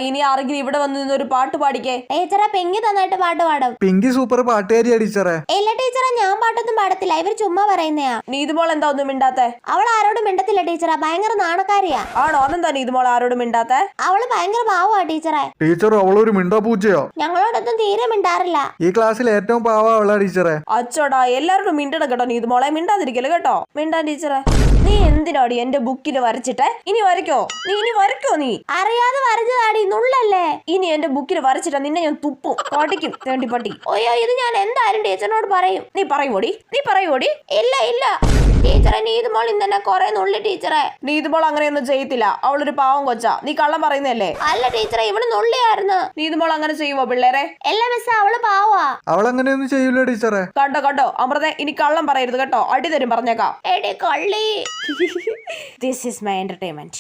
ഇനി ആരെങ്കിലും ഇവിടെ വന്ന് നിന്ന് ഒരു പാട്ട് പാടിക്കേ. ടീച്ചറെ പിങ്കി നന്നായിട്ട് പാട്ട് പാടും. പിങ്കി സൂപ്പർ പാട്ടുകാരിയാ ടീച്ചറെ. ഇല്ല ടീച്ചറെ, ഞാൻ പാട്ടൊന്നും പാടത്തില്ല, ഇവർ ചുമ്മാ പറയുന്നയാ. നീതുമോൾ എന്താ ഒന്നും മിണ്ടാത്തെ? അവൾ ആരോടും മിണ്ടത്തില്ല ടീച്ചറെ, ഭയങ്കര നാണക്കാരിയാ. ആണോ? അതെന്താ നീതുമോൾ ആരോടും മിണ്ടാത്തെ? അവള് ഭയങ്കര പാവാ ടീച്ചറെ. ടീച്ചർ അവളൊരു മിണ്ടാ പൂച്ചയോ? ഞങ്ങളോടൊന്നും തീരെ മിണ്ടാറില്ല. ഈ ക്ലാസ്സിൽ ഏറ്റവും പാവാ അവളാ ടീച്ചറെ. അച്ചോടാ, എല്ലാവരോടും മിണ്ടണം കേട്ടോ നീതുമോളെ. മിണ്ടാതിരിക്കല് കേട്ടോ. മിണ്ടാ ടീച്ചറെ. നീ എന്തിനാടി എന്റെ ബുക്കിൽ വരച്ചിട്ടെ? ഇനി വരയ്ക്കോ നീ? അറിയാതെ വരച്ചതാടി, നുള്ളല്ലേ. ഇനി എന്റെ ബുക്കിൽ വരച്ചിട്ടാ നിന്നെ ഞാൻ തുപ്പും, പട്ടിക്കും തേണ്ടിപ്പട്ടി. ഓയ്യോ, ഇത് ഞാൻ എന്തായാലും ടീച്ചറിനോട് പറയും. നീ പറയുവോടി? ഇല്ല ടീച്ചറെ, നീതുമോൾ ഇന്നെ കൊറേ നുള്ളി ടീച്ചറെ. നീതുമോൾ അങ്ങനെയൊന്നും ചെയ്യത്തില്ല, അവളൊരു പാവം കൊച്ചാ. നീ കള്ളം പറയുന്നല്ലേ? അല്ല ടീച്ചറെ, ഇവള് നുള്ളിയായിരുന്നു. നീതുമോൾ അങ്ങനെ ചെയ്യുവോ പിള്ളേരെ? എല്ലാ മിസ്സ, അവള് പാവാ. അവളങ്ങനെയൊന്നും ചെയ്യൂല ടീച്ചറെ. കണ്ടോ അമൃതേ, ഇനി കള്ളം പറയരുത് കേട്ടോ, അടി തരും പറഞ്ഞേക്കാം. എടി കള്ളി. This is my entertainment.